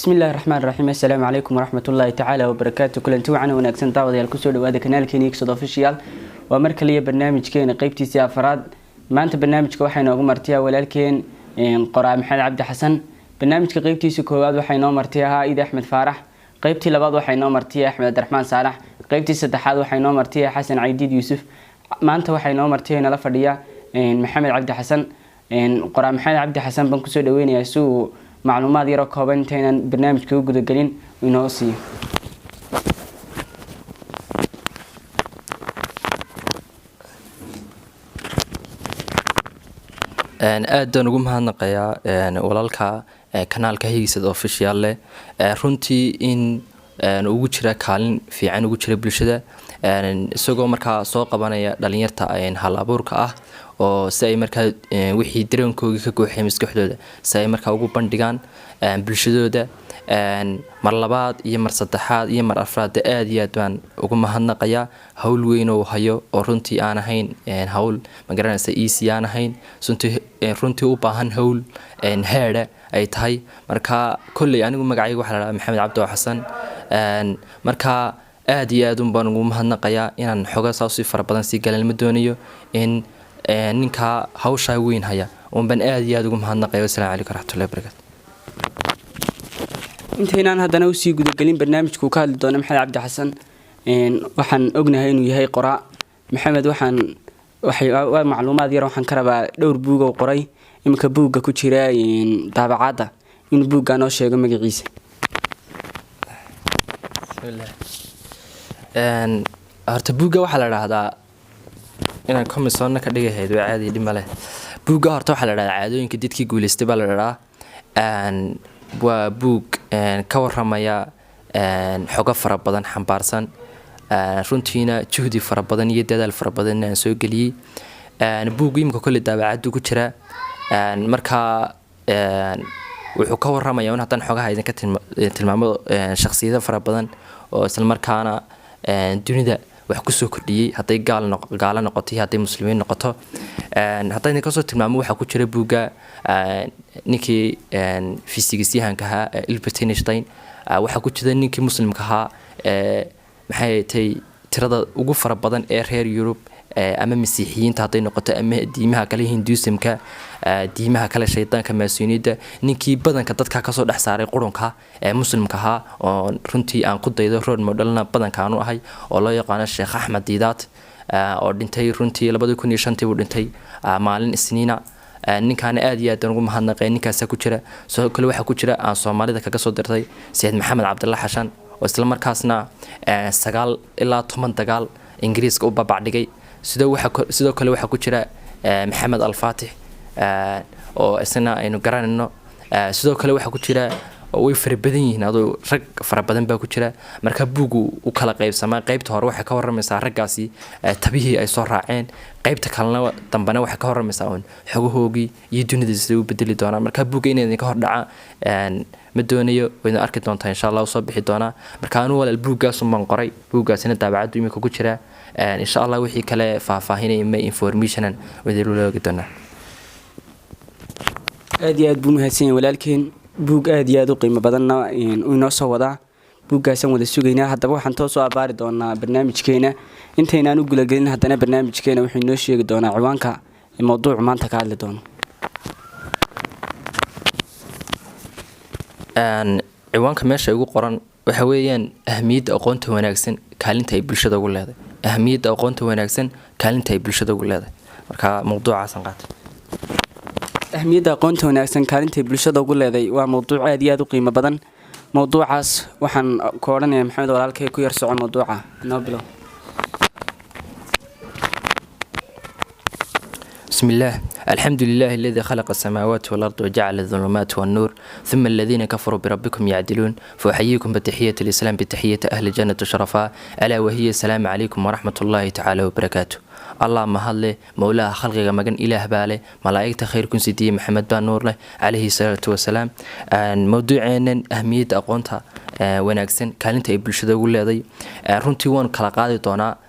بسم الله الرحمن الرحيم. السلام عليكم ورحمة الله تعالى وبركاته. كلنتي وعنا وناكسن داوديال كسو دhowaada kanaalkeena Xod Official. waa mar kaliya barnaamijkeena qaybtiisa afraad. maanta barnaamijka waxay noogu martiyaa walaalkeen qoraa Maxamed Cabdi Xasan. barnaamijka qaybtiisa koowaad waxay noo martiyaa Iid Axmed Faarax. qaybtii labaad waxay noo martiyaa Axmed Abdiraxmaan Saalax. qaybtii saddexaad waxay noo martiyaa Xasan Caydiid Yuusuf. maanta waxay noo martiyaa nala fadhiya Maxamed Cabdi Xasan. qoraa Maxamed Cabdi Xasan baan kusoo dhaweynayaa si uu macluumaad yar oo kooban intaan barnaamijka u guda galin inoo siiyo. aad ugu mahadnaqayaa walaalka kanaalka Xod Official leh runtii in ugu jira kaalin fiican ugu jira bulshada isagoo markaa soo qabanaya dhalinyarta hal abuurka ah oo si ay markaa wixii dareenkooda ka gooxay maskaxdooda si ay markaa ugu bandhigaan bulshadooda mar labaad iyo mar saddexaad iyo mar afraad aad iyo aad baan ugu mahadnaqayaa hawl weyn oo hayo oo runtii aan ahayn hawl magaranaysa easy aan ahayn runtii u baahan hawl heer ay tahay marka kulli anigu magacayga waxa la Maxamed Cabdi Xasan marka aad iyo aad baan ugu mahadnaqayaa inaan xogaa saasi fara badan si galan ma doonayo in ninka hawsha weyn haya baan aad iyo aad ugu mahadnaqayaa. Assalaamu calaykum waraxmatullaahi wabarakaatuh. intaynaan haddana usii gudagelin barnaamijku ka hadli doona Maxamed Cabdi Xasan waxaan ognahay inuu yahay qoraa. Maxamed waa macluumaad yar waxaan ka rabaa dhowr buug oo qoray imika buugga ku jira daabacada in buugga noo sheego magaciisa. horta buugga waxa la raahdaa inaan komisoonna ka dhigahayd waa caadi dhima leh. buugga horta waxa la raahdaa caadooyinka dadkii guuleystay baa la raahdaa waa buug ka waramaya xogo fara badan xambaarsan runtiina juhdi fara badan iyo dadaal fara badan aan soo galiyay buugga imka kale daabacadu ku jira marka wuxuu ka waramaya in hadan xogaha idin ka tilmaamo shakhsiyada fara badan oo isla markaana dunida wax ku soo kordhiyay haday gaal noqoto haday muslimiin noqoto haday ka soo tilmaamo waxa ku jira buugga ninkii fiisigiisyahanka ahaa Albert Einstein waxa ku jira ninkii muslimka ahaa maxay tahay tirada ugu fara badan ee reer Yurub ama masiixiyiinta haday noqoto ama diimaha kale Hinduismka diimaha kale shaydaanka maasuunida ninkii badanka dadka ka soo dhex saaray qurunka muslimka ahaa oo runtii aan ku daydo role modelna badanka aanu ahay oo loo yaqaan Sheekh Axmed Diidaat oo dhintay runtii 2005 uu dhintay maalin Isniina ninkan aad iyo aad ugu mahadnaqay ninkaas ku jira soo kale waxa ku jira aan Soomaalida kaga soo dirtay Sayid Maxamed Cabdulla Xashan oo isla markaasna 9 ilaa 10 dagaal Ingiriiska u babacdigay sidoo kale waxa ku jira Maxamed Al-Faatix oo isna aynu garanayno sidoo kale waxa ku jira way fara badan yihiin adoo rag fara badan baa ku jira marka buugu u kala qaybsamaa qaybta hore waxa ka waramaysaa raggaasi tabihii ay soo raaceen qaybta kalena dambana waxa ka waramaysaa xogahoogii iyo dunida sida uu bedeli doona marka buuga inay ka hor dhaca ma doonayo wayna arki doontaa insha Allah soo bixi doona marka anu walaal buugaas man qoray buugaasina daabacadu imika ku jira insha Allah wixii kale faahfaahinay ma information wada loo looga doona. aad iyo aad buu mahadsan yahay walaalkeen buug aad iyo aad u qiimo badanna inoo soo wadaa buuggaasan wada sugaynaa haddaba waxaan toos u abaari doonaa barnaamijkeena intaynaan u gulagelin haddana barnaamijkeena wuxuu inoo sheegi doonaa ciwaanka mawduuc maanta ka hadli doono. ciwaanka meesha ugu qoran waxa weeyaan ahmiyadda aqoonta wanaagsan kaalinta ay bulshada ugu leedahay ahmiyadda aqoonta wanaagsan kaalinta ay bulshada ugu leedahay marka mawduucaas aan qaatay ahmiyadda aqoonta wanaagsan kaalinta ay bulshada ugu leedahay waa mawduuc aad iyo aad u qiimo badan mawduucaas waxaan ku oranayaa Maxamed walaalkay ku yar socon mawduuca noo bilow. بسم الله الحمد لله الذي خلق السماوات والأرض وجعل الظلمات والنور ثم الذين كفروا بربكم يعدلون فأحييكم بتحية الإسلام بتحية أهل الجنة شرفاء ألا وهي السلام عليكم ورحمة الله تعالى وبركاته. الله مهله مولاها خلقه مجن إله باله ملائكة خير كن سيدي محمد بن نور له عليه الصلاة والسلام. موضوعنا أهمية أقوانتها وناكسن كانت يبلش ده ولا ذي رنتي وان كلاقات دونا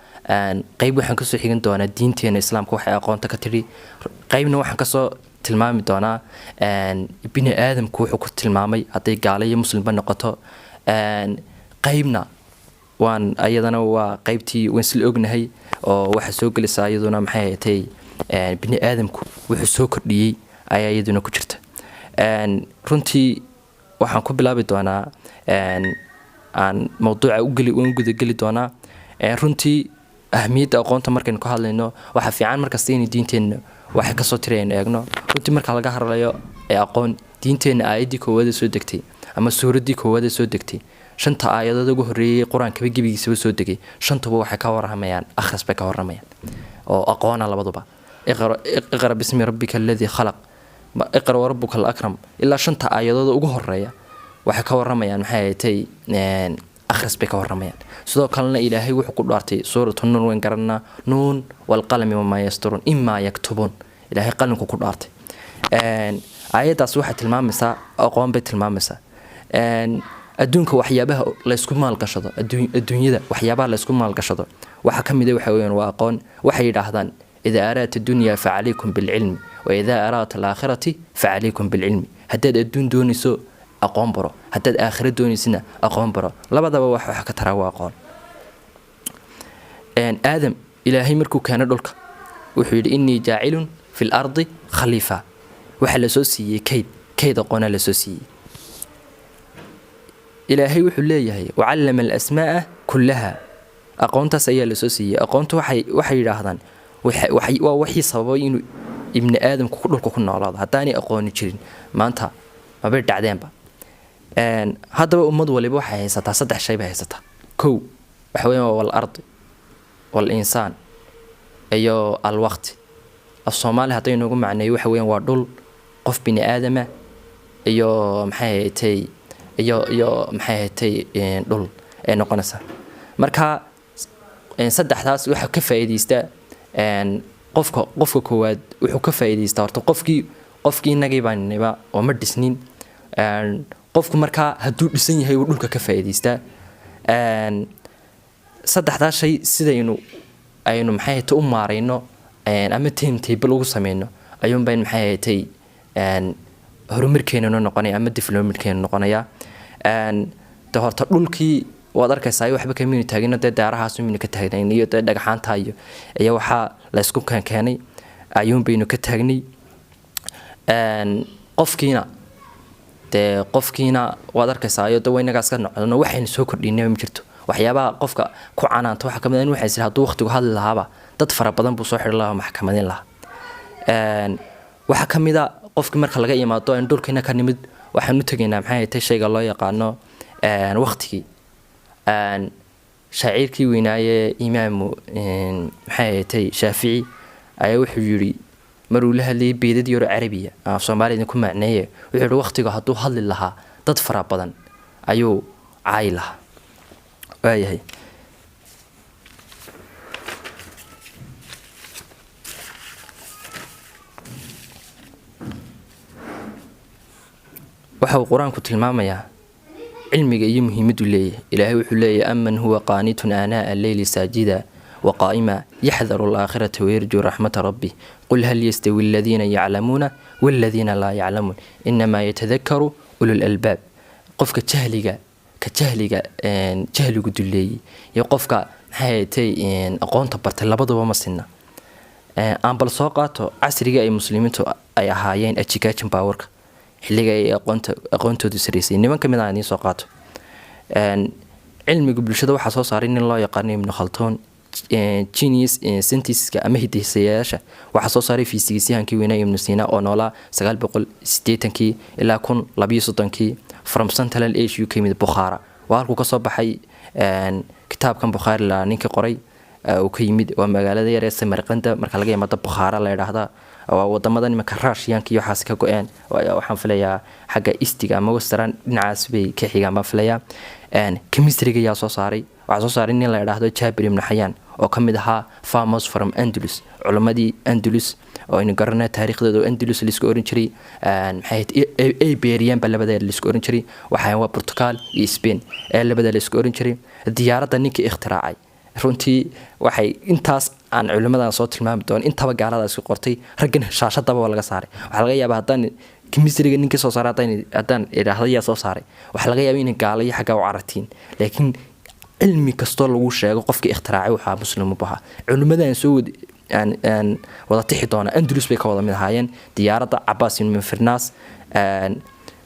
qayb waxaan ka soo xigan doonaa diinteena islaamka waxa aqoonta ka tiri qaybna waxaan ka soo tilmaami doonaa bini aadamku wuxuu ku tilmaamay hadday gaalo iyo muslimba noqoto. qaybna waan ayadana waa qaybtii waan isla ognahay oo waxa soo gelaysaa iyaduna maxay ahaatay bini aadamku wuxuu soo kordhiyey ayaa iyaduna ku jirta. runtii waxaan ku bilaabi doonaa aan mawduuca u gudageli doonaa. runtii ahmiyadda aqoonta markaynu ka hadlayno waxaa fiican markasta inay diinteenna waxay kasoo tiraynu eegno. runtii marka laga hadlayo aqoon, diinteenna aayaddii koowaad soo degtay ama suuraddii koowaad soo degtay, 5 aayadood ugu horreeyay qur-aankaba gebigiisaba soo degay, 5tuba waxay ka warramayaan akhris bay ka warramayaan oo aqoona labaduba. iqra bismi rabbika alladii khalaq, iqra warabbuka alakram, ilaa 5 aayadood ugu horreeya waxay ka warramayaan maxay ahaatay akhris bay ka warramayaan. sidoo kalena ilaahay wuxuu ku dhaartay suuratu nuun weyn garanaa, nuun walqalami wamaa yasturuun imaa yaktubuun, ilaahay qalinka ku dhaartay. aayaddaas waxay tilmaamaysaa aqoon bay tilmaamaysaa. adduunka waxyaabaha laysku maalgashado, adduunyada waxyaabaha laysku maalgashado waxa ka mid ah waxa weeyaan waa aqoon. waxay yidhaahdaan idaa araadta dunya facalaykum bilcilmi wa idaa araadta alaakhirati facalaykum bilcilmi. haddaad adduun doonayso aqoon baro, haddaad aakhira doonaysina aqoon baro, labadaba wax ka taraa waa aqoon. aadam ilaahay markuu keenay dhulka wuxuu yidhi innii jaacilun fi lardi khaliifa. waxaa lasoo siiyey kayd aqoona lasoo siiyey. ilaahay wuxuu leeyahay wacallama alasmaa'a kullaha, aqoontaas ayaa lasoo siiyey. aqoontu waxay yidhaahdaan waa wixii sababay inuu ibni aadamku dhulka ku noolaado. haddaanay aqooni jirin maanta mabay dhacdeenba. haddaba ummad waliba waxay haysataa 3 shay bay haysataa. kow waxa weeyaan waa al-ardi wal-insaan iyo al-waqti. af-soomaali haddaynu ugu macneeyo waxa weeyaan waa dhul, qof bini aadama iyo maxay ahaatay iyo maxay ahaatay dhul ee noqonaysa. marka 3daas waxa ka faa'iideystaa qofka koowaad wuxuu ka faa'iideystaa horta qofkii inagii baaniba oo ma dhisnin. qofku markaa hadduu dhisan yahay uu dhulka ka faa'iideystaa. 3daas shay sidaynu aynu maxay ahaatay u maarayno ama timetable ugu sameyno ayuunbayn maxay ahaatay horumarkeena noqonaya ama developmentkeena noqonaya. de horta dhulkii waad arkaysaa waxba kaminu taagino dee daarahaas minu ka taagnayn iyo dee dhagaxaanta iyo waxaa la isku keenay ayuunbaynu ka taagnay. qofkiina waad arkaysaa iyo de waynagaas ka noqono waxaynu soo kordhinay ma jirto. waxyaabaha qofka ku canaanta waxa kamid ah in waxay hadduu waqtigu hadli lahaaba dad fara badan buu soo xidhi lahaa maxkamadin lahaa. waxaa ka mid a qofkii marka laga imaado in dhulkiina ka nimid waxaan u tegaynaa maxay ahaatay shayga loo yaqaano waqtigii. shaacirkii weynaaye imaamu maxay ahaatay shaafici ayaa wuxuu yidhi maruu la hadlayay beedad yaro carabiya af soomaaliya ku macneeye wuxuu yidhi waqtigu hadduu hadli lahaa dad fara badan ayuu caayi lahaa. waayahay waxa uu qur-aanku tilmaamayaa cilmiga iyo muhiimaddu leeyahay. ilaahay wuxuu leeyahay aman huwa qaanitun aanaa'a alleyli saajida waqaa'ima yaxdaru alaakhirata wayarjuu raxmata rabbih qul hal yastawi aladiina yaclamuuna waaladiina laa yaclamuun inamaa yatadakaru ulul albaab. qofka jahligu duleeyey iyo qofka maxay ahaatay aqoonta bartay labaduba ma sinna. aan bal soo qaato casriga ay muslimiintu ay ahaayeen education powerka xilliga ay aqoontoodu saraysay. niman ka mid ah idiin soo qaato. cilmiga bulshada waxaa soo saaray nin loo yaqaano ibnu khaltoon. genius scientiska ama hidasayaasha waxaa soo saaray fiisigisyahankii weynaa ibnu siina oo noolaa 980 ilaa 1032 from Central Asia ka yimid Bukhara. waa halkuu kasoo baxay kitaabkan Bukhari la ninka qoray uu ka yimid waa magaalada yar ee Samarqanda marka laga yimaado Bukhara la yiraahdaa. waa wadamada nimanka Russianka iyo waxaas ka go'een. waxaan filayaa xagga istiga ama western dhinacaas bay ka xigaan baan filayaa. chemistry-ga yaa soo saaray. waxaa soo saaray nin la yiraahdo Jabir ibn Hayyan oo ka mid ahaa famous from Andalus, culamadii Andalus oo aynu garanay taariikhdooda Andalus la isku oran jiray. maxay Iberian ba labada la isku oran jiray. waxaa waa Portugal iyo Spain ee labada la isku oran jiray. diyaaradda ninkii ikhtiraacay runtii waxay intaas aan culimadan soo tilmaami doon intaba gaaladaas ku qortay raggan shaashadaba waa laga saaray waxaa laga yaabaa haddaan chemistryga ninkii soo saaray haddaan idhaahdo yaa soo saaray waxaa laga yaabaa inay gaalo iyo xaggaa u carartiin laakiin cilmi kastoo lagu sheego qofkii ikhtiraacay waxaa muslim u bahaa culimadan soo aan wada tixi doona andalus bay ka wada mid ahaayeen diyaaradda cabaas ibn firnaas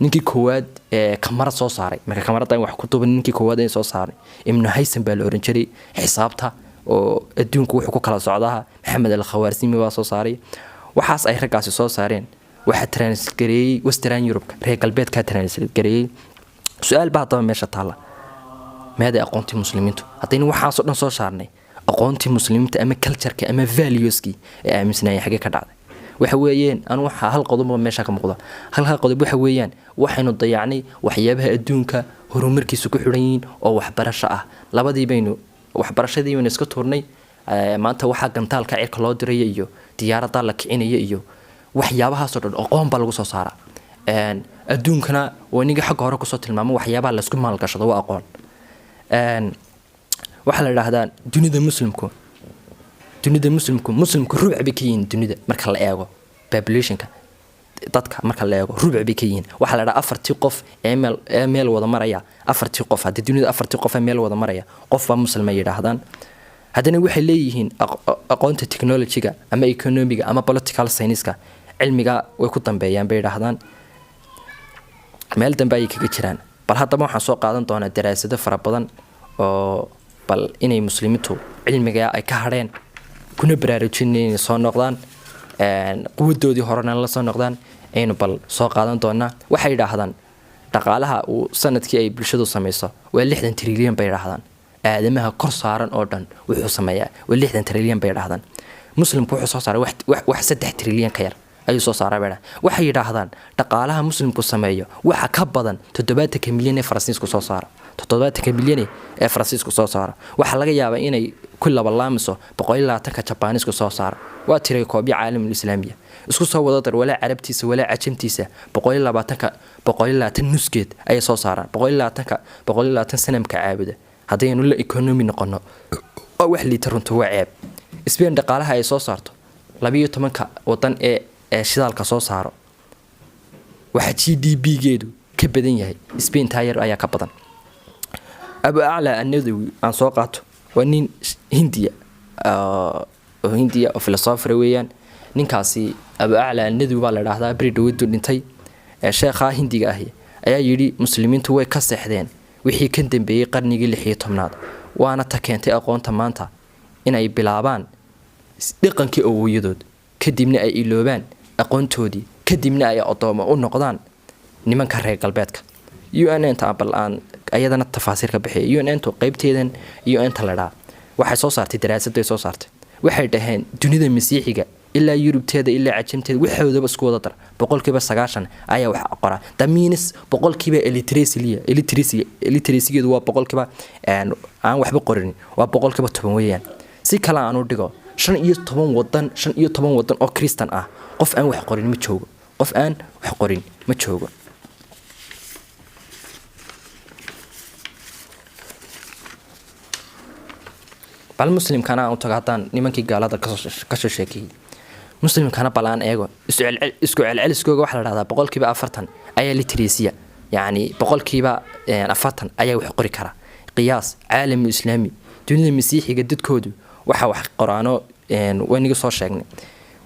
ninkii koowaad ee kamarad soo saaray marka kamarada wax ku duuban ninkii koowaad ee soo saaray ibn haysan baa la oran jiray xisaabta oo adduunku wuxuu ku kala socdaa maxamed al-khawaarsimi baa soo saaray waxaas ay raggaasi soo saareen waxa transgareeyay western europe reer galbeedka transgareeyay su'aal baa daba meesha taala maada aqoontii muslimiintu haddaynu waxaas oo dhan soo saarnay aqoontii muslimiinta ama culture-ka ama values-ki ee aaminsanayay xagee ka dhacday waxa weeyeen anu waxa hal qodob meesha ka muuqda halka qodob waxa weeyaan waxaynu dayacnay waxyaabaha adduunka horumarkiisu ku xiran yihiin oo waxbarasho ah labadii baynu waxbarashadii baynu iska tuurnay maanta waxa gantaalka cirka loo diray iyo diyaaradda la kicinaya iyo waxyaabahaas oo dhan aqoon baa lagu soo saaraa adduunkana waniga xagga hore ku soo tilmaamo waxyaabaha la isku maalgashado waa aqoon waxa la yiraahdaa dunida muslimku rubuc bay ka yihiin dunida marka la eego populationka dadka marka la eego rubuc bay ka yihiin waxa la yiraahdaa afartii qof ee meel wada maraya afartii qof hadii dunida afartii qof ee meel wada maraya qof baa muslima yiraahdaan haddana waxay leeyihiin aqoonta technology-ga ama economiga ama political science-ka cilmiga way ku dambeeyaan bay yiraahdaan meel dambe ay kaga jiraan bal haddaba waxaan soo qaadan doonaa daraasado fara badan oo bal inay muslimiintu cilmiga ay ka hadheen kuna baraarujinayeen soo noqdaan quwadoodii horena la soo noqdaan aynu bal soo qaadan doonaa waxay yiraahdaan dhaqaalaha uu sanadkii ay bulshadu samayso waa 60 trilyan bay yiraahdaan aadamaha kor saaran oo dhan wuxuu sameeyaa waa 60 trilyan bay yiraahdaan muslimku wuxuu soo saaray wax 3 trilyan ka yar ayuu soo saaray baa waxay yiraahdaan dhaqaalaha muslimku sameeyo waxa ka badan 70 milyan ee Faransiisku soo saara 70 milyan ee Faransiisku soo saara waxa laga yaabaa inay ku laba laamiso 120 ka Jabaanisku soo saara waa tiray koobi caalamul islaamiya isku soo wada dar wala carabtiisa wala cajamtiisa 120 nuskeed ay soo saaraan 120 sanamka caabuda hadaynu la economy noqono oo wax liitar runtu waa ceeb Spain dhaqaalaha ay soo saarto 12 wadan ee shidaalka soo saaro waxa GDP-geedu ka badan yahay Spain tayar ayaa ka badan Abu A'la an-Nadawi aan soo qaato waa nin Hindiya oo philosopher weeyaan ninkaasi Abu A'la an-Nadawi baa la yiraahdaa bridwadu dhintay sheekha Hindiga ah ayaa yiri muslimiintu way ka seexdeen wixii ka dambeeyay qarnigii 16aad waana ta keentay aqoonta maanta in ay bilaabaan dhaqankii awooyadood kadibna ay iloobaan aqoontoodii kadibna ay adoomo u noqdaan nimanka reer galbeedka UN-ta balan ayadana tafaasiir ka bixiyay UN-tu qaybteedan UN-ta la dhaa waxay soo saartay daraasad ay soo saartay waxay dhaheen dunida masiixiga ilaa Yurubteeda ilaa cajamteeda waxoodaba isku wada dar 90% ayaa wax qora damiinis 100% illiteracy-geedu waa 100% aan waxba qorin waa 10% weeyaan si kala aan u dhigo 15 wadan oo Kristan ah qof aan wax qorin ma joogo bal muslimkana aan u tagaadaan nimankii gaalada ka soo sheekay muslimkana balaan eego isku celceliskooga waxa la yiraahdaa 40% ayaa literacy yani 40% ayaa wax qori kara qiyaas caalami islaami dunida masiixiga dadkoodu waxa wax qoraano waniga soo sheegnay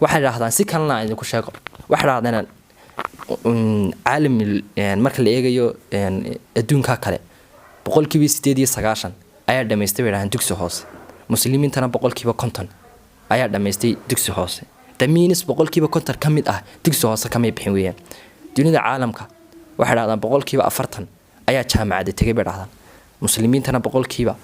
waxa yiraahdaan si kalena ay ku sheego waxa yiraahdaan caalami marka la eegayo adduunka kale 8% ayaa dhameystay weeraan dugsi hoose muslimiintana 50% ayaa dhameystay dugsi hoose damiinis 50% kamid ah dugsi hoose kamay bixin weeyaan dunida caalamka waxa yiraahdaan 40% ayaa jaamacada tagay bay yiraahdaan muslimiintana 2%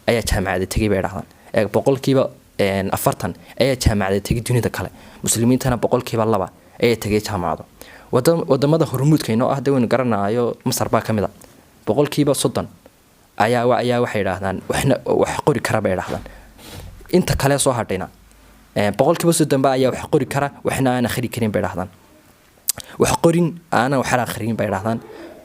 ayaa jaamacada tagay bay yiraahdaan 40% ayaa jaamacada tagay dunida kale muslimiintana 2% ayaa tagay jaamacado wadamada hormuudka inoo ah dawin garanaayo Masar baa kamid ah 30% ayaa waxay yiraahdaan wax qori kara bay yiraahdaan inta kale soo hadhayna 30% ayaa wax qori kara waxna aan akhri karin bay yiraahdaan wax qorin aan wax akhriin bay yiraahdaan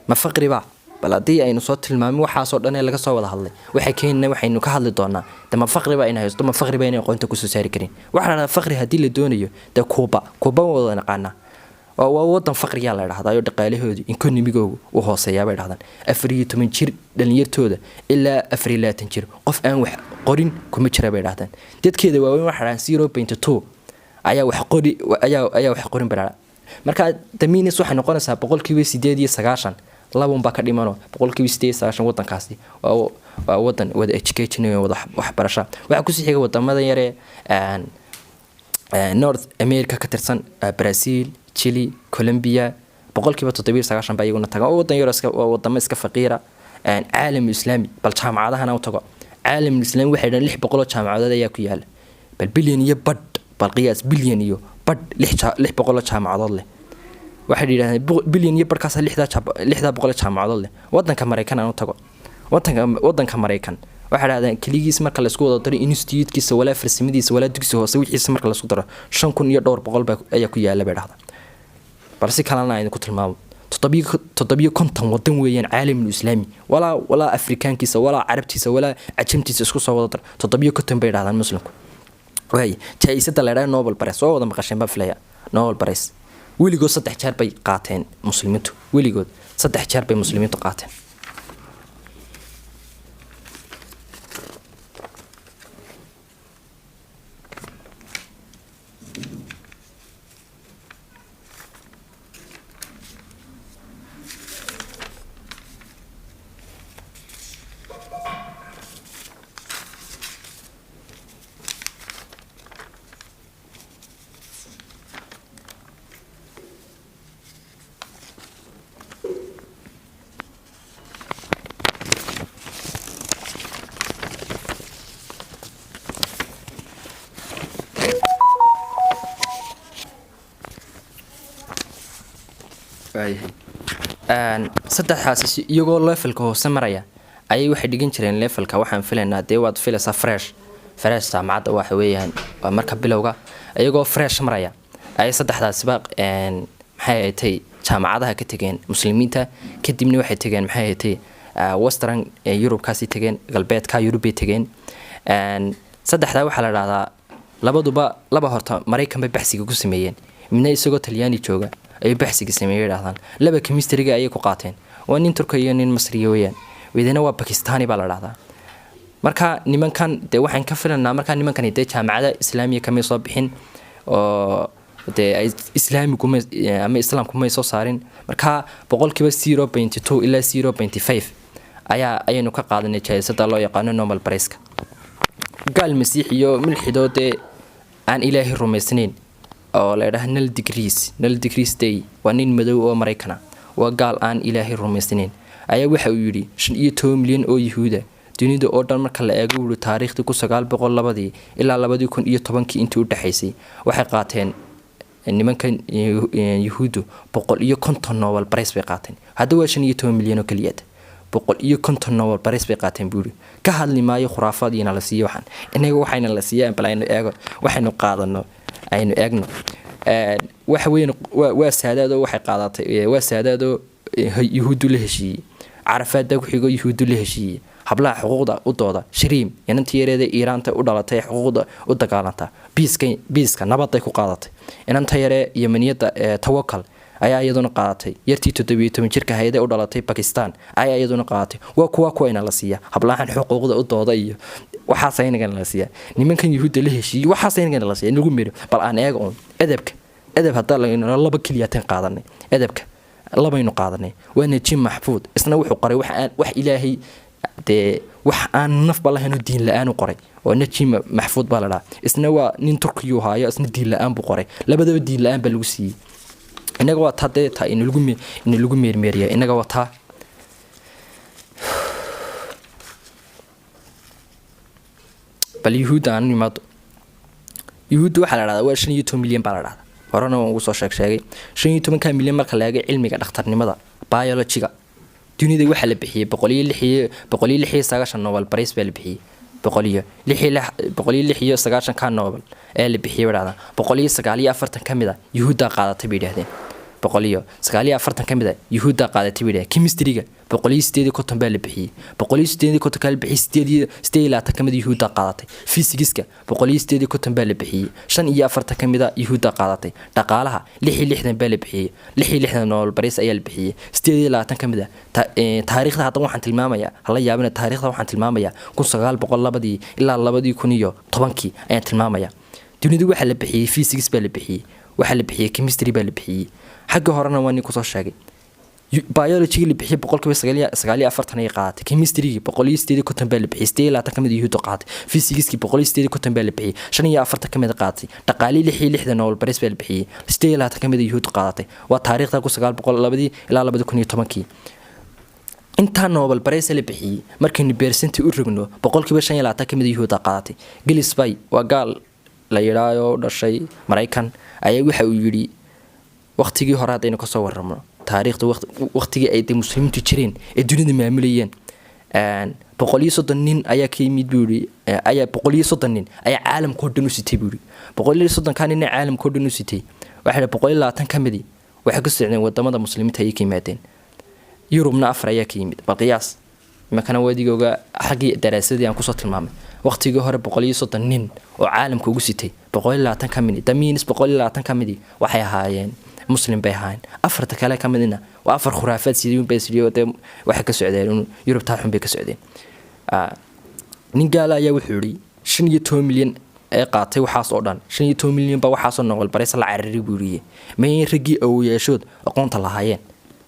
ma faqriba bal haddii aynu soo tilmaamin waxaasoo dhan ee laga soo wada hadlay waxay keenina waxaynu ka hadli doonaa de ma faqri baa inay haysto ma faqri baa inay aqoonta kusoo saari karin waxaa la dhahdaa faqri haddii la doonayo de kuuba wada naqaanaa waa wadan faqriyaa la dhahdaa oo dhaqaalahoodu economigoogu u hooseeyaa bay dhahdaan 14 jir dhalinyartooda ilaa 24 jir qof aan wax qorin kuma jira bay dhahdaan dadkeeda waaweyn waxa dhahan 0.2 ayaa wax qorin bara marka damiinis waxay noqonaysaa 8% labun baa ka dhimano 8% wadankaasi waa wadan wada education iyo wada waxbarasho waxa ku sii xiga wadamada yare North America ka tirsan Brazil Chile Colombia 7% baa iyaguna taga wadan yar iska wadamo iska faqiira caalam islaami bal jaamacadahana u tago caalam islaami waxay dhan 600 jaamacadood ayaa ku yaala bal bilyan iyo bad bal qiyaas bilyan iyo bad 600 jaamacadood leh waxay yiraahdeen bilyan iyo badkaas 600 jaamacadood leh wadanka Mareykan aan u tago wadanka Mareykan waxa raadaan kaligiis marka la isku wada daro institute-kiisa wala farsamadiisa wala dugsi hoose wixiisa marka la isku daro 5,200 ayaa ku yaala bay dhahdaa balse kalena ay ku tilmaamo 750 wadan weeyaan caalamul islaami wala afrikaankiisa wala carabtiisa wala ajamtiisa isku soo wada dar 750 bay dhahdaan muslimku way jaayisada la yiraahdo Nobel Prize oo wada maqasheen ba filaya Nobel Prize weligood 3 jeer bay qaateen muslimiintu weligood 3 jeer bay muslimiintu qaateen saddexaas iyagoo levelka hoose maraya ayay waxay dhigan jireen levelka waxaan filaynaa dee waad filaysaa fresh jaamacadda waxa weeyaan waa marka bilowga iyagoo fresh maraya ay saddexdaasba maxay ahayd jaamacadaha ka tageen muslimiinta kadibna waxay tageen maxay ahayd western Europe kaasi tageen galbeedka Europe tageen saddexda waxa la dhahdaa laba horta Mareykan bay baxsiga ku sameeyeen midna isagoo Talyaani jooga ay baxsiga sameeyay dhahdaan laba chemistry-ga ay ku qaateen waa nin Turkiga iyo nin Masri weeyaan wadana waa Pakistani baa la dhahdaa marka nimankan de waxaan ka filanaa marka nimankan ay jaamacada islaamiga kamay soo bixin oo de islaamigu ama islaamku ma soo saarin marka 0.2 ilaa 0.5 ayaynu ka qaadanay jaayisada loo yaqaan Nobel Prize gaal masiix iyo milxidoode aan ilaahi rumaysnayn oo la yiraahdo Neil deGrasse Tyson waa nin madow oo Mareykan waa gaal aan ilaahi rumaysnayn ayaa waxa uu yiri 15 milyan oo yahuuda dunida oo dhan marka la eego wuu taariikhda ku 902 ilaa 2010 intii u dhaxaysay waxay qaateen nimankan yahuudu 150 Nobel Prize bay qaateen hadda waa 15 milyan oo kaliya 150 Nobel Prize bay qaateen buuri ka hadli maayo khuraafadiina la siiyo waxaan inaga waxayna la siiyaan bal aynu eego waxaynu qaadano aynu eegno waxa weyn waa saadaado waxay qaadatay waa saadaado yahuudu la heshiiyay carafaad ku xigo yahuudu la heshiiyay hablaha xuquuqda u dooda shariim inantii yareeda Iiraanta u dhalatay xuquuqda u dagaalanta biiska nabad ay ku qaadatay inanta yare Yemeniyada Tawakkal ayaa iyaduna qaadatay yartii 17 jirka hay'adda u dhalatay Pakistan ayaa iyaduna qaadatay waa kuwa ina la siiya hablahan xuquuqda u dooda iyo waxa saynigan la siiya nimankan yahuuda la heshiiyay waxa saynigan la siiya nagu miro bal aan eego edeb hadda laba kaliyaatan qaadanay edebka labaynu qaadanay waa Najim Mahfoud isna wuxuu qoray wax ilaahay de wax aan naf balahan diin la'aan u qoray oo Najim Mahfoud baa la dhahaa isna waa nin Turkiyo haayo isna diin la'aan buu qoray labadaba diin la'aan baa lagu siiyay inaga waa taa in lagu meermeeriya inaga waa taa bal yahuuda aan nimaado yahuuda waxa la dhahdaa waa 15 milyan baa la dhahdaa horena waan ugu soo sheegay 15 milyan marka la eego cilmiga dhakhtarnimada biology-ga dunida waxa la bixiyay 196 Nobel Prize baa la bixiyay 196 ka Nobel ee la bixiyay dhahdaa 149 kamida yahuuda qaadatay bay yiraahdeen boqoliyo 940 ka mid ah yuhuudda qaadatay bidhaa chemistryga 150 baa la bixiyay 150 ka la bixiyay 8 ka mid yuhuudda qaadatay physics-ka 150 baa la bixiyay 45 ka mid ah yuhuudda qaadatay dhaqaalaha 66 baa la bixiyay 66 Nobel Prize ayaa la bixiyay 28 ka mid ah taariikhda hadda waxaan tilmaamayaa hala yaabina taariikhda waxaan tilmaamayaa 1902 ilaa 2010 ayaan tilmaamayaa dunida waxa la bixiyay physics baa la bixiyay waxa la bixiyay chemistry baa la bixiyay xagga horena waan ku soo sheegay biology la bixiyay 940 ay qaadatay chemistry 180 baa la bixiyay 8 ka mid yuhuudda qaadatay physics 180 baa la bixiyay 45 ka mid qaadatay dhaqaale 66 Nobel Prize baa la bixiyay 8 ka mid yuhuudda qaadatay waa taariikhda 1902 ilaa 2010 inta Nobel Prize la bixiyay markii percentage u rogno 55 ka mid yuhuudda qaadatay Gillespie waa gaal la yiraahdo dhashay Mareykan ayaa waxa uu yiri waqtigii hore hadayna ka soo warramo taariikhda waqtigii ay muslimiintu jireen ee dunida maamulayeen 130 nin ayaa ka yimid buuri ayaa 130 nin ayaa caalamka oo dhan u sitay buuri 130 kan nin caalamka oo dhan u sitay waxa 120 ka mid waxa ka socdeen wadamada muslimiinta ay ka yimaadeen Yurubna afar ayaa ka yimid balqiyaas makana wadigooga xaqii daraasadii aan ku soo tilmaamay waqtigii hore 130 nin oo caalamka ugu sitay 120 ka mid damiinis 120 ka mid waxay ahaayeen muslim bay ahaayeen afarta kale ka midna waa afar khuraafaad sidii bay sidii waxa ka socdeen Yurub taa xun bay ka socdeen nin gaal ayaa wuxuu yiri 15 milyan ee qaatay waxaas oo dhan 15 milyan ba waxaas oo Nobel Prize la carari buuriyay meeyeen ragii oo yeeshood aqoonta lahaayeen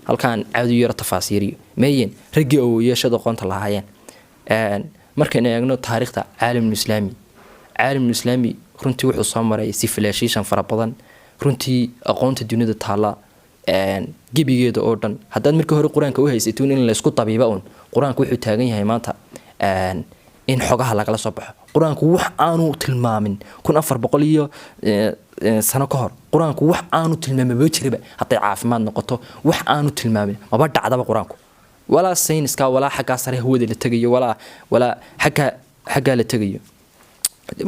halkaan caadi yar tafaasiiriyo meeyeen ragii oo yeeshood aqoonta lahaayeen markaan eegno taariikhda caalamul islaami runtii wuxuu soo maray civilization fara badan runtii aqoonta dunida taala gibigeeda oo dhan haddii markii hore quraanka u haysatay in la isku tabiiba quraanku wuxuu taagan yahay maanta in xogaha lagala soo baxo quraanku wax aanu tilmaamin 1400 iyo sano ka hor quraanku wax aanu tilmaamay jirba haday caafimaad noqoto wax aanu tilmaamin maba dhacdaba quraanku wala sayniska wala xaga sare hawada la tagayo wala xaga la tagayo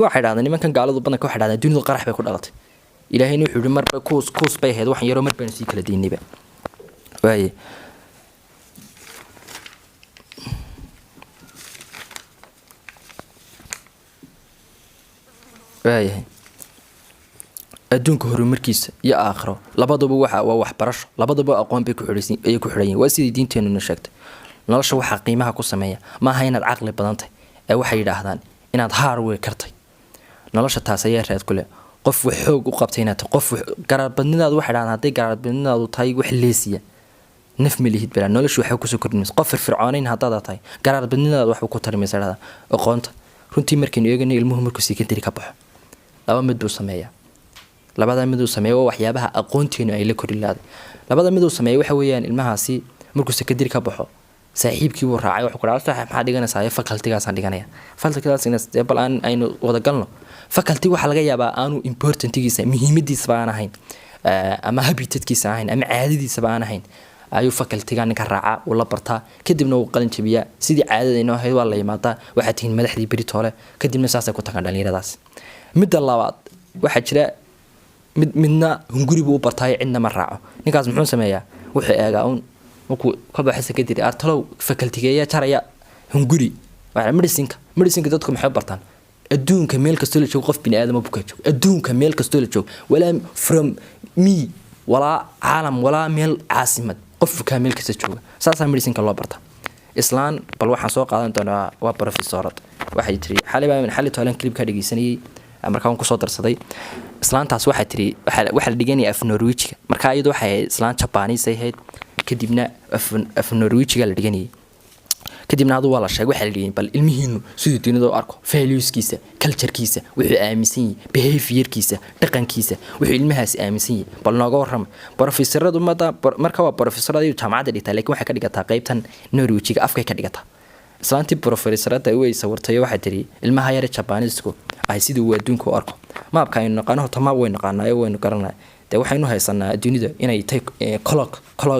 waxa dhacday nimankan gaaladu badanka waxa dhacday dunida qarax bay ku dhalatay ilaahayna wuxuu yiri marba kuus bay ahayd waxan yaro marba si kala diinayba waaye adduunka horumarkiisa iyo aakhiro labaduba waxa waa waxbarasho labaduba aqoon bay ku xidhan waa sidii diinteenu sheegtay nolosha waxa qiimaha ku sameeya ma aha inaad aqli badantay ee waxay yiraahdaan inaad hardware kartay nolosha taas ayaa raad ku leh qof wax xoog u qabtay inaad qof garaadbadnidaadu waxa dhacday haday garaadbadnidaadu tahay wax leesiya naf milihid bala nolosha waxa ku soo kordhinaysa qof firfircoonayn hadaa tahay garaadbadnidaadu wax ku tarmaysaa aqoonta runtii markii eeganay ilmuhu markuu secondary ka baxo laba mid buu sameeyaa labada mid uu sameeyo waxyaabaha aqoontiina ay la korilaaday labada mid uu sameeyo waxa weeyaan ilmahaasi markuu secondary ka baxo saaxiibkii uu raacay wuxuu ku dhaartay maxaa dhiganaysaa faculty-gaas aan dhiganaya faculty-gaas in bal aan aynu wada galno faculty waxa laga yaabaa aanu importantigiisa muhiimadiisa baan ahayn ama habitatkiisa ahayn ama caadadiisa baan ahayn ayuu faculty-ga ninka raaca uu la bartaa kadibna uu qalin jabiyaa sidii caadada inoo ahayd waa la yimaadaa waxa tiin madaxdii Britole kadibna saas ay ku tagaan dhalinyaradaas midda labaad waxa jira midna hunguri buu bartay cidna ma raaco ninkaas muxuu sameeyaa wuxuu eegaa markuu ka baxay secondary artalow faculty-ga jaraya hunguri waxa medicine dadku maxay bartaan adduunka meel kasta la joogo qof bini aadam buu ka joogo adduunka meel kasta la joogo wala from me wala caalam wala meel caasimad qof ka meel kasta jooga saasa medicine-ka loo bartaa islaan bal waxaan soo qaadan doonaa waa professorad waxay tiri xalay toolan clip ka dhageysanayay markaan ku soo darsaday islaantaas waxa tiri waxa la dhiganay af Norwegian marka iyadu waxay islaan Japanese ahayd kadibna af Norwegian la dhiganay kadibna adu waa la sheegay waxa la dhigay bal ilmihiinu sidoo diinada u arko valueskiisa culturekiisa wuxuu aaminsan yahay behaviorkiisa dhaqankiisa wuxuu ilmahaas aaminsan yahay bal nooga waram professoradu marka waa professorada jaamacadda dhigta laakiin waxa ka dhigataa qaybtan Norwegian afka ka dhigataa islaantii professorada way sawirtay waxa tiri ilmaha yar Japanisku ay sidoo uu adduunka u arko maabka aynu naqaano tamaam way naqaanaa waynu garanaa de waxaynu haysanaa dunida inay tay colloq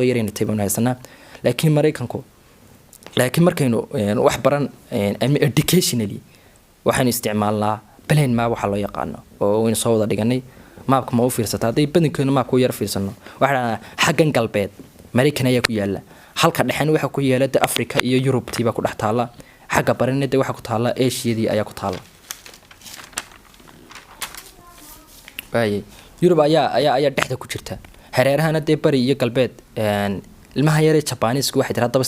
yar inay tay haysanaa laakiin Mareykanku markaynu wax baran educationally waxaan isticmaalnaa plan ma waxa loo yaqaano oo waynu soo wada dhiganay maabka ma u fiirsata hadday badankeenu maabka u yar fiirsano waxaa dhahdaa xaggan galbeed maraykan ayaa ku yaala halka dhexena waxaa ku yaala de africa iyo yurubtii baa ku dhex taalla xagga barina de waxaa ku taalla ashiyadii ayaa ku taalla waaye yurub ayaa dhexda ku jirta hareerahana dee bari iyo galbeed ilmaha yaree jabaanisku waxay tiri haddaba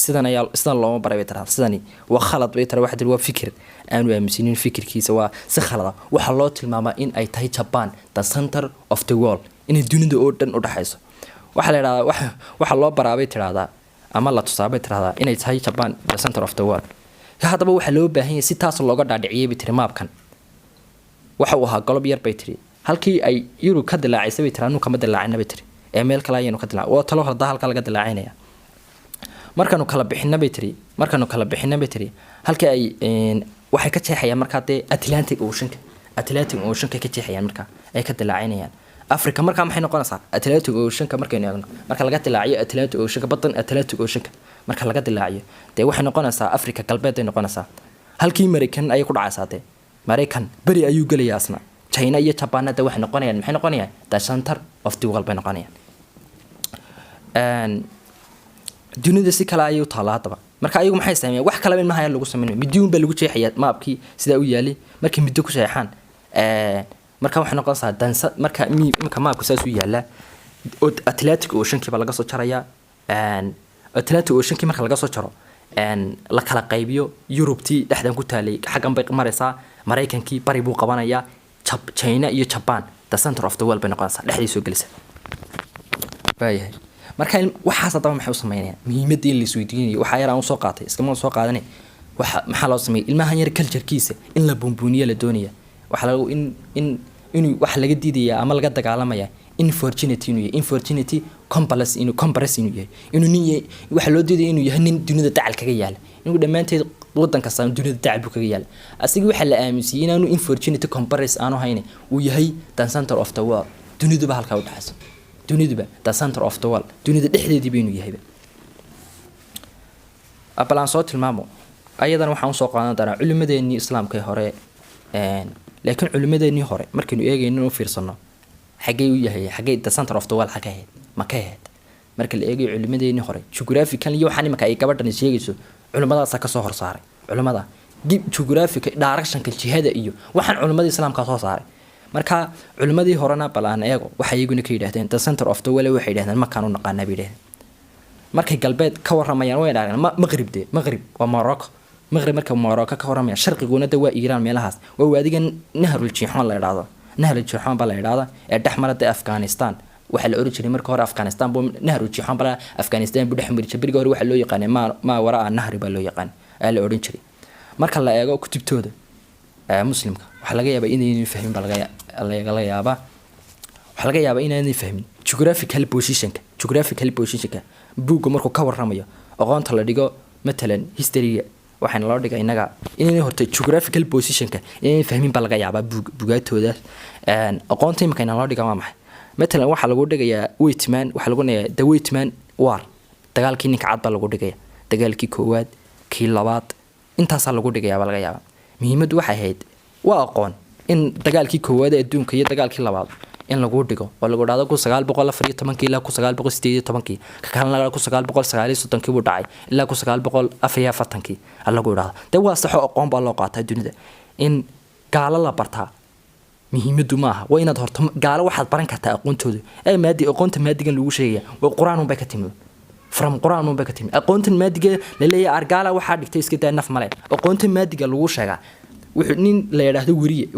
sidan looma baray bay tiraa sidani waa khalad bay tiraa waxay tiri waa fikir aanu aaminsinin fikirkiisa waa si khalada waxaa loo tilmaamaa in ay tahay Japan the center of the world inay dunida oo dhan u dhaxayso waxaa la yiraahdaa waxaa loo baraabay tiraahdaa ama la tusaabay tiraahdaa inay tahay Japan the center of the world haddaba waxaa loo baahan yahay si taas looga dhaadhiciyay bay tiri maabkan waxa uu ahaa golob yar bay tiri halkii ay Yurub ka dilaacisay bay tiraa kama dilaacina bay tiri ee meel kale ayaynu ka dilaac oo talo horda halka laga dilaacinaya markaanu kala bixina bay tiri halkii ay waxay ka jeexayaan marka de Atlantic Ocean ka jeexayaan marka ay ka dilaacinayaan Africa marka maxay noqonaysaa Atlantic Ocean markaynu eegno marka laga dilaaciyo Atlantic Ocean badan Atlantic Ocean marka laga dilaaciyo de waxay noqonaysaa Africa galbeed ay noqonaysaa halkii Mareykan ay ku dhacaysaa de Mareykan bari ayuu galayaa asna China iyo Japan da waxay noqonayaan the center of the world bay noqonayaan dunida si kala ay u taala hadaba marka ayagu maxay sameeyaan wax kala in maaha lagu sameeyo midyuun ba lagu jeexaya maabkii sida u yaali markii middo ku jeexaan marka waxay noqonaysaa dansa marka maabku saas u yaala Atlantic Ocean ba laga soo jaraya Atlantic Ocean marka laga soo jaro la kala qaybiyo Yurubtii dhexdan ku taalay xagan bay maraysaa Mareykankii bari buu qabanaya China iyo Japan the center of the world bay noqonaysaa dhexdii soo galisa baayahay marka waxaas hadaba maxay u sameeyaan muhiimadii la isweydiinayo waxa yar aan soo qaatay iskama soo qaadanay waxa maxaa loo sameeyay ilmahan yar culture-kiisa in la buunbuuniyo la doonaya waxa lagu in wax laga diidaya ama laga dagaalamaya infortunity complex yahay inuu waxa loo diiday inuu yahay nin dunida dacal kaga yaala inuu dhamaanteed wadan kasta dunida dacal buu kaga yaala asiga waxa la aaminsan inuu infortunity complex aanu hayne uu yahay the center of the world dunida halka u dhaxayso dunida the center of the world dunida dhexdeedii baynu yahay abalan soo tilmaamo ayadan waxaan soo qaadan doonaa culimadeennii islaamka hore laakiin culimadeennii hore markaynu eegayno inuu fiirsano xagee the center of the world ma ka ahayd marka la eegayo culimadeennii hore geographical iyo waxaan imika ay gabadhan sheegayso culimadaas ka soo horsaaray culimada geographical directionka jihada iyo waxaan culimadii islaamka soo saaray marka culimadii horena balaan eego waxay iyaguna ka yiraahdeen the center of the world waxay yiraahdeen makaan u naqaana biideen markay galbeed ka waramayaan way dhaareen maghrib waa Morocco marka Morocco ka waramayaan sharqiguna waa Iran meelahaas waa waadigan nahrul Jihan la yiraahdo nahrul Jihan baa la yiraahdaa ee dhaxmarada Afghanistan waxa la oran jiray marka hore Afghanistan buu nahrul Jihan baa Afghanistan buu dhaxmari jiray bariga hore waxa loo yaqaan ma waraa nahri baa loo yaqaan ee la oran jiray marka la eego kutubtooda muslimka waxa laga yaabaa inay fahmin baa laga yaabaa inay fahmin geographical positionka buugga markuu ka warramayo aqoonta la dhigo matalan history waxaan loo dhigay inaga inay horta geographical positionka inay fahmin baa laga yaabaa buugaatooda aqoonta imika inaan loo dhiga waa maxay matalan waxa lagu dhigayaa Whitman waxa lagu leeyahay the Whitman war dagaalkii ninka cad baa lagu dhigaya dagaalkii koowaad kii labaad intaas lagu dhigayaa baa laga yaabaa muhiimadu waxay ahayd waa aqoon in dagaalkii koowaad ee adduunka iyo dagaalkii labaad in lagu dhigo oo lagu dhaado 1914 ilaa 1918 ka kalena 1939 buu dhacay ilaa 1944 lagu dhaado de waa sax aqoon baa loo qaatay dunida in gaala la bartaa muhiimadu maaha waa inaad horto gaala waxaad baran kartaa aqoontooda ee aqoonta maadigan lagu sheegaya waa quraan un bay ka timid quraan un bay ka timid aqoonta maadiga la leeyahay argaala waxa dhigtay iska daa naf male aqoonta maadiga lagu sheegaa wuxuu nin la yiraahdo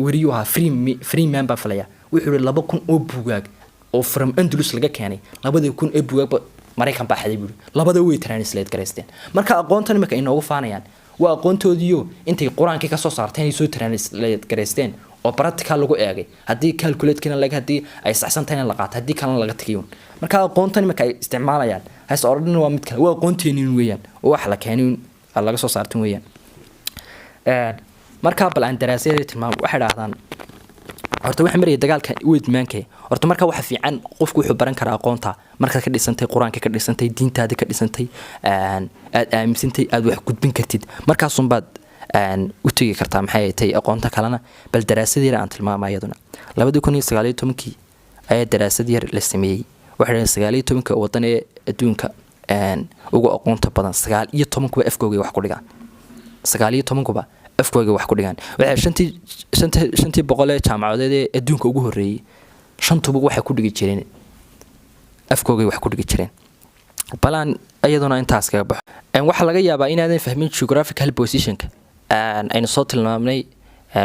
wariyo aha free man baa falaya wuxuu 2000 oo buugaag oo from Andalus laga keenay 2000 ee buugaag Mareykan baa xaday buu labada way translate gareysteen marka aqoontan imika inoogu faanayaan waa aqoontoodiyo intay quraanka ka soo saarteen ay soo translate gareysteen oo practical lagu eegay hadii calculate-kana laga hadii ay saxsan tahay la qaato hadii kalena laga tagiyo marka aqoontan imika ay isticmaalayaan hays ordan waa mid kale waa aqoonteeniin weeyaan oo wax la keenay laga soo saartin weeyaan marka bal aan daraasadeed tilmaam waxay dhaahdaan horta waxa mariyay dagaalka Whitman-ka horta marka waxa fiican qofku wuxuu baran karaa aqoonta marka ka dhisantay quraanka ka dhisantay diintaada ka dhisantay aad aaminsantay aad wax gudbin kartid markaas un baad u tegi kartaa maxay tahay aqoonta kalena bal daraasadeena aan tilmaamay iyaduna 2019 ayaa daraasad yar la sameeyay waxay 19 wadan ee adduunka ugu aqoonta badan 19 kuwa afkooga wax ku dhigaan 19 kuba afkooga wax ku dhigaan waxay shantii boqol ee jaamacadood ee adduunka ugu horeeyay shantuba waxay ku dhigi jireen afkooga wax ku dhigi jireen balan ayaduna intaas kaga baxo waxa laga yaabaa inaadan fahmin geographical positionka aynu soo tilmaamnay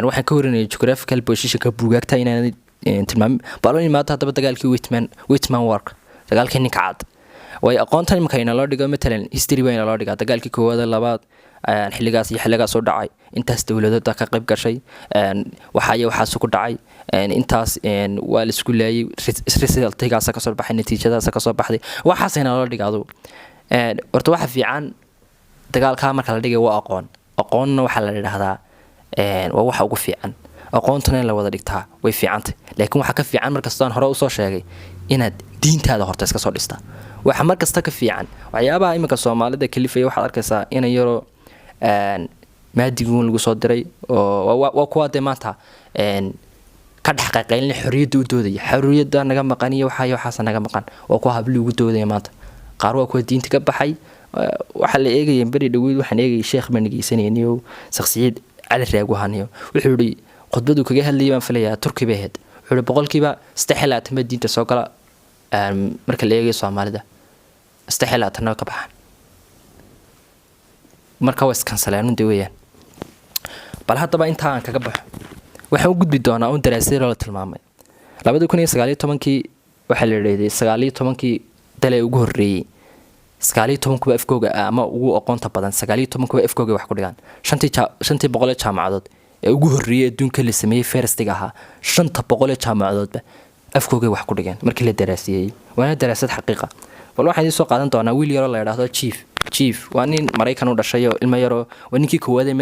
waxaan ka warinay geographical positionka buugaagta inaadan tilmaamin balon maanta hadaba dagaalkii Whitman work dagaalkii ninka cad way aqoontan markay loo dhigo matalan history way loo dhigaa dagaalkii koowaad labaad xilligaas iyo xilligaas soo dhacay intaas dawladda ka qayb gashay waxa ku dhacay intaas waa la isku leeyay resultigaas ka soo baxay natiijadaas ka soo baxday waxaasina loo dhigaado horta waxa fiican dagaalka marka la dhigay waa aqoonna waxa la yiraahdaa waa waxa ugu fiican aqoontana la wada dhigtaa way fiicantay laakiin waxa ka fiican markastaan hore u soo sheegay inaad diintaada horta iska soo dhistaa waxa markasta ka fiican waxyaabaha imika Soomaalida kalifay waxa arkaysaa in yaro maadigoon lagu soo diray oo waa kuwa maanta ka dhaxaqayn xorriyadda u doodaya xorriyadda naga maqan iyo waxa naga maqan waa kuwa habli ugu doodaya maanta qaar waa kuwa diinta ka baxay waxa la eegayeen bari dhaweyd waxaan eegay sheekh manigeysanayniyo shakhsiyad cali reeguhaniyo wuxuu yiri khudbadu kaga hadlayay baan filayaa Turkiga ahayd wuxuu boqolkiiba 3 diinta soo gala marka la eegay Soomaalida 3 ka baxan marka way iskansaleen weeyaan bal hadaba inta aan kaga baxo waxaan u gudbi doonaa oo daraasad la tilmaamay 2019 waxa la yiraahday 19 dalay ugu horeeyay 19 kuwa afkooga ama ugu aqoonta badan 19 kuwa afkooga wax ku dhigaan shantii boqol ee jaamacadood ee ugu horeeyay adduunka la sameeyay firstiga ahaa 500 jaamacadoodba afkooga wax ku dhigaan markii la daraasiyay waana daraasad xaqiiqa bal waxaan soo qaadan doonaa wiil yar oo la yiraahdo chief waa nin Mareykan u dhashay oo ilmo yar oo ninkii koowaad ee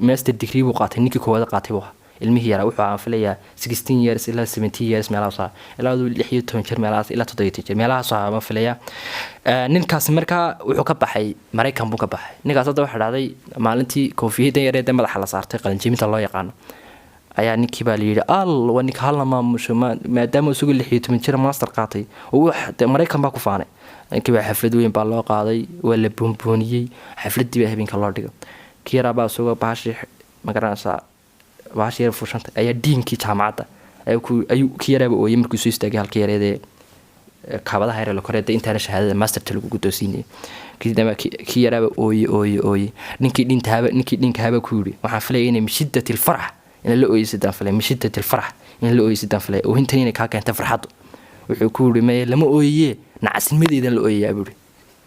master degree buu qaatay ninkii koowaad qaatay buu ilmihii yara wuxuu aan filayaa 16 years ilaa 17 years meelaha ilaa 16 jir meelaha ilaa 17 jir meelaha soo ma filayaa ninkaas markaa wuxuu ka baxay Mareykan buu ka baxay ninkaas hadda waxa dhacday maalintii koofiyada yareed ee madaxa la saartay qalinjibinta loo yaqaan ayaa ninkii baa la yiri waa ninka hal maamusho maadaama uu 16 jir master qaatay oo Mareykan baa ku faanay ninkii baa xaflad weyn baa loo qaaday waa la boonbooniyay xafladii baa habeenka loo dhigay kiira baa soo baashi magaranaysa baashi yar fushanta ayaa diinkii jaamacadda ayuu kiira oo markuu soo istaagay halkii yareedee kaabadaha yar la koreeyay intaana shahaadada master lagu guddoonsiinay kiidama kiira ooy ninkii dhintaaba ku yiri waxaan filayay inay mishiddatil farx in la ooyisidan falay mishiddatil farx in la ooyisidan falay oo inta inay ka keentay farxad wuxuu ku yiri ma lama ooyee nacasnimadeedan la ooyayaa buri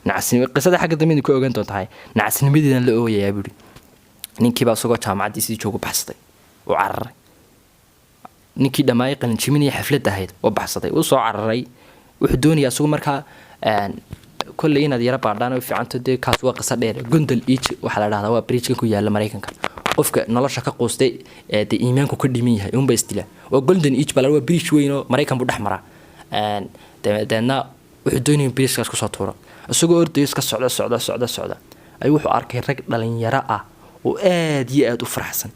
nacasnimo qisada xagga dambeed ku ogaan doontahay nacasnimadeedan la ooyayaa buri ninkii baa soo jaamacadiisii joogo baxsaday oo cararay ninkii dhamaay qalin jiminay xaflad ahayd oo baxsaday oo soo cararay wuxuu doonayaa soo markaa kulli inaad yara baadhaan oo fiicanto de kaas waa qisa dheer Gondal Beach waxa la dhahdaa waa bridge ku yaala Mareykanka qofka nolosha ka qoostay ee iimaanku ka dhiman yahay uun ba istila oo Golden Beach baa waa bridge weyn oo Mareykan buu dhaxmara deedna wuxuu doonayaa bridge ku soo tuuro isagoo orday iska socda ay wuxuu arkay rag dhalinyaro ah oo aad iyo aad u faraxsan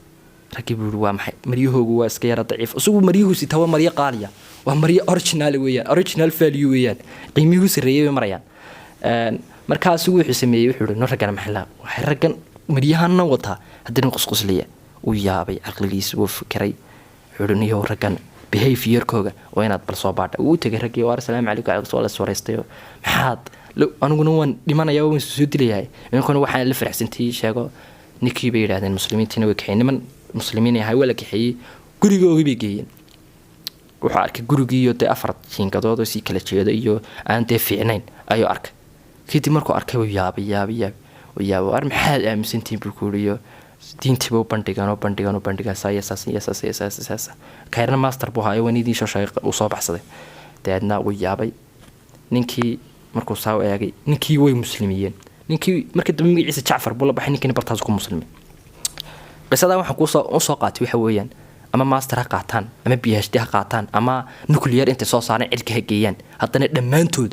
ragii buu waa maxay mariyahoogu waa iska yara daciif isugu mariyuhu si tawa mariyo qaaliya waa mariyo original value weeyaan qiimihiisu sareeyay marayaan markaas wuxuu sameeyay wuxuu no ragana maxalla waxay ragan mariyahana wata hadana qusqusliya uu yaabay aqligiisa uu fikiray wuxuu niyo ragan behavior-kooga waa inaad bal soo baadha uu tagay ragii war salaam calaykum aad soo la sooreystay maxaad aniguna waan dhimanayaa waan soo dilayaa inkana waxaan la faraxsantii sheego ninkii bay yiraahdeen muslimiintina way kaxeen niman muslimiin ahay wala kaxeeyay gurigooda bay geeyeen wuxuu arkay gurigii iyo de afar jingadood oo si kala jeedo iyo aan de fiicnayn ayuu arkay kadib markuu arkay uu yaabay war maxaad aaminsantiin buu ku yiri diintiba u bandhigan saas kayrna master buu hayo waniidii soo shaqo uu soo baxsaday deedna uu yaabay ninkii markuu soo eegay ninkii way muslimiyeen ninkii markii dambe magaciisa Jaafar buu la baxay ninkii bartaas ku muslimay qisada waxa ku soo qaatay waxa weeyaan ama master ha qaataan ama PhD ha qaataan ama nuclear inta soo saareen cirka ha geeyaan haddana dhamaantood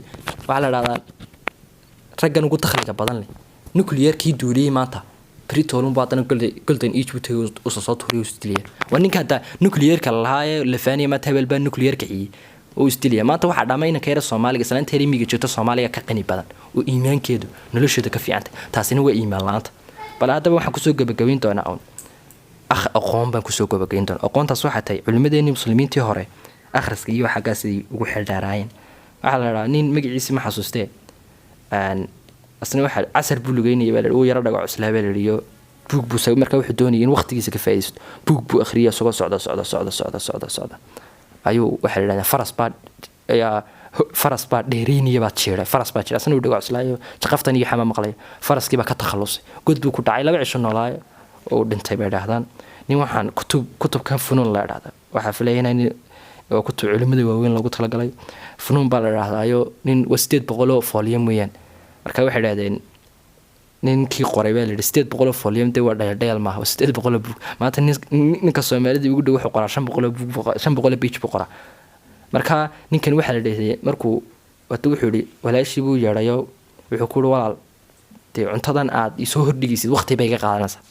waxa la raadaan raggan ugu dakhliga badan leh nuclear kii duuliyay maanta بريتولون بعدنا قلت إن إيش بتهي وصصات هوري وستيليا وإنك هذا نوكليير كالهاي لفاني ما تهبل بان نوكليير كعي وستيليا ما أنت واحد عماينا كير الصومالي قصلا أنت هري ميجي جت الصومالية كقني بدن وإيمان كيدو نلوش ده كفي أنت تحسين هو إيمان لانت بل هذا ما حكسوق بجوين تونا أون أقوم بكسوق بجوين تونا أقوم تصوح تي علماء مسلمين تهوري أخرس كيو حاجة سي وحل دارين على رانين مجي اسمه حسوسته أن أصلا واحد عسر بلوجيني يبقى هو يرى رجع عسلها بالريو بوك بو سوي مركب وحدوني وقت جيسك فايست بوك بو أخرية سوا صعدة أيو واحد لنا فرس بعد ديريني يبقى تشيله فرس بعد تشيله أصلا ودرجع عسلها ثقافتني يحمى مقلي فرس كي بقى كتخلص قد بو كنت عيله بعشان نلاي ودنتي بعد هذا نيوحان كتب كان فنون لا هذا وحفلين كنت علماء وين لو قلت لقلي فنون بالرهايو نين وستيد بقوله فوليوم ويان marka waxay dhaadeen ninkii qoray baa la steed 100 folium de waa dhayal ma aha steed 100 book maanta ninka Soomaalida ugu dhow wuxuu qoraa 500 book 500 page buu qoraa marka ninkan waxa la dhahay markuu wuxuu yiri walaashii buu yeerayo wuxuu ku walaal de cuntadan aad isoo hordhigisid waqti bay ka qaadanaysaa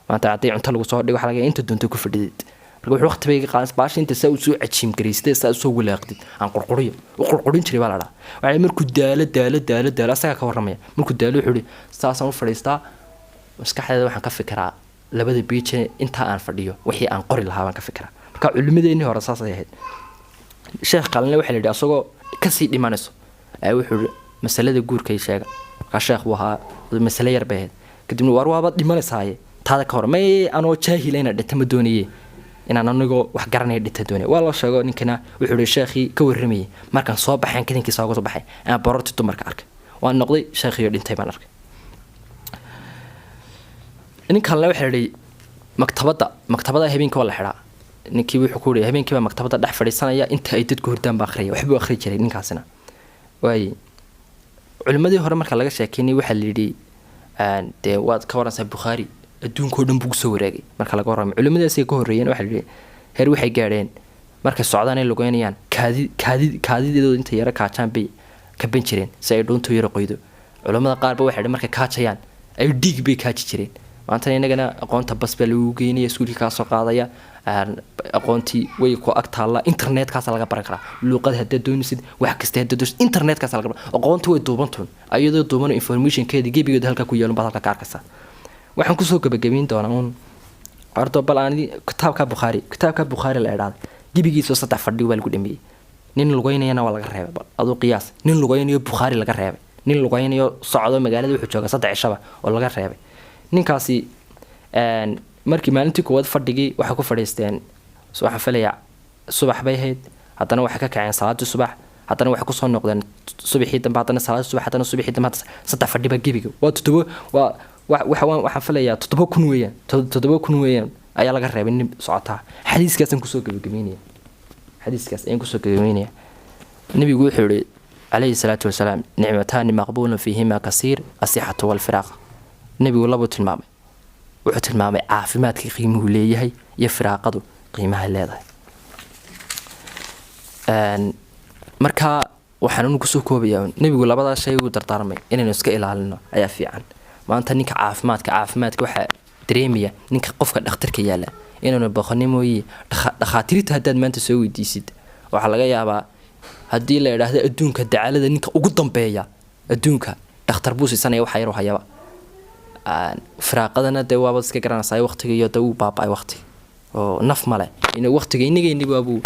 maanta aad cunto lagu soo dhigo waxa laga inta doonto ku fadhidid marka wuxuu waqti bay ka qaadanaysaa baash inta soo cajiim gareystay soo walaaqdid aan qurqurin jiray baa la dhahaa waxay markuu daalo asaga ka waramaya markuu daalo wuxuu yiri saasan u fadhiistaa maskaxdeeda waxaan ka fikiraa labada beach inta aan fadhiyo wixii aan qori lahaa baan ka fikiraa marka culimadeennii hore saas ay ahayd sheekh qalin waxa la yiri asagoo ka sii dhimanayso ay wuxuu yiri masalada guurka ay sheega ka sheekh waxa mas'ala yar baa kadibna war waaba dhimanaysaa taada ka hor ma anoo jaahilayna dhinta ma doonayay inaan anigu wax garanay dhinta doonay waa la sheego ninkana wuxuu yiri sheekhi ka warramay markaan soo baxaan kadinkiisa uga soo baxay aan barorti dumarka arkay waan noqday sheekhiyo dhintay baan arkay ninkan la waxa yiri maktabada habeenkii waa la xiraa ninkii wuxuu ku yiri habeenkii baa maktabada dhex fadhiisanaya inta ay dadku hurdaan baa akhriya waxba akhri jiray ninkaasina way culimadii hore marka laga sheekeynay waxa la yiri de waad ka waranaysaa Bukhari adduunka dhan buu soo wareegay marka laga warramay culimadaas ay ka horeeyeen waxa la yiri heer waxay gaareen marka socdaan ay lugeynayaan kaadideedu inta yara kaacaan bay ka ban jireen si ay doonto yara qoydo culimada qaar ba waxay marka kaacayaan ay dhiig bay kaaci jireen maanta inagana aqoonta bas baa lagu geynaya iskuulka ka soo qaadaya aqoontii way ku agtaala internet kaas laga baran karaa luqad hadda doonisid wax kasta hadda doonisid internet kaas laga baran aqoontu way duubantoon ayadoo duuban information keedi gebigeeda halka ku yeelan baad halka ka arkaysaa waxaan ku soo gabagabeyn doonaa ardo balaani kitaabka Bukhari la yiraahdo gebigiisa saddex fadhi waa lagu dhameeyay nin lugeynayna waa laga reebay adoo qiyaas nin lugeynayo Bukhari laga reebay nin lugeynayo socdo magaalada wuxuu joogaa saddex shaba oo laga reebay ninkaasi markii maalintii koowaad fadhigii waxa ku fadhiisteen waxa falaya subax bay ahayd haddana waxa ka kaceen salaadii subax haddana waxa ku soo noqdeen subaxii dambe haddana salaadii subax haddana subaxii dambe saddex fadhi ba gebiga waa tutubo waxa falaya 7,000 weeyaan ayaa laga reebay nin socota xadiiskaas aan ku soo gabagabeynaya nabigu wuxuu yiri alayhi salaatu wasalaam nicmatan maqbuulun fiihima kaseer as-sihhatu wal firaaq nabigu labo tilmaamay wuxuu tilmaamay caafimaadka qiimuhu leeyahay iyo firaaqadu qiimaha leedahay marka waxaan ku soo koobayaa nabigu labada shay uu dardaarmay inaynu iska ilaalino ayaa fiican maanta ninka caafimaadka waxa dareemaya ninka qofka dhakhtarka yaala inuu baqanimooyi dhakhaatiirta haddaad maanta soo weydiisid waxa laga yaabaa haddii la yiraahdo adduunka dacalada ninka ugu dambeeya adduunka dhakhtar buu siisanaya waxa yar oo hayaba firaaqadana de waaba iska garanaysaa waqtiga iyo daw baabay waqti oo naf male inuu waqtiga inageenii baabu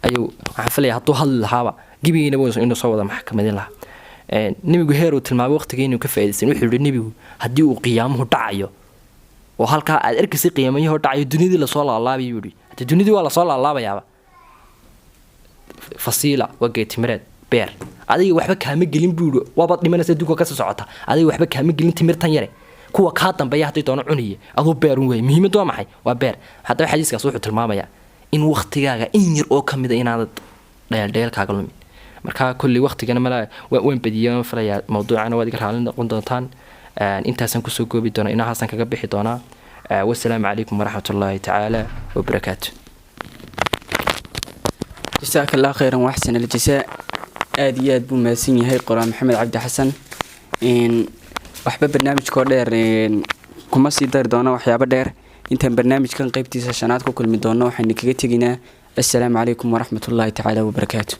ayuu waxa falay hadduu hal lahaaba gibiina inuu soo wada maxkamadin lahaa nabigu heer uu tilmaamay waqtiga inuu ka faa'iideysan wuxuu yiri nabigu haddii uu qiyaamuhu dhacayo oo halka aad arkaysi qiyaamaha dhacayo dunidii la soo laalaabay yiri hadii dunidii waa la soo laalaabayaaba fasiila wageetimireed beer adiga waxba kaama gelin buuro waaba dhimanaysa duuka ka soo socota adiga waxba kaama gelin timirtan yare kuwa ka dambeeya hadii doono cuniye adoo beer way muhiimad waa maxay waa beer hadda xadiiskaas wuxuu tilmaamayaa in waqtigaaga in yar oo kamid ah inaad dheelkaaga lumin marka kulli waqtigana mala waan badiyay falaya mawduucana waad iga raalin noqon doontaan intaasan ku soo goobi doona ina haasan kaga bixi doona wassalaamu calaykum waraxmatullaahi tacaala wabarakaatu جزاك الله خيرا واحسن الجزاء آديات بوماسين هاي قرآن محمد عبد حسن إن وحباب برنامج كودير إن kuma sii dari doono waxyaabo dheer intaan barnaamijkan qaybtiisa shanaad ku kulmi doono waxaan kaga teginaa assalaamu calaykum waraxmatullaahi tacaala wabarakaatu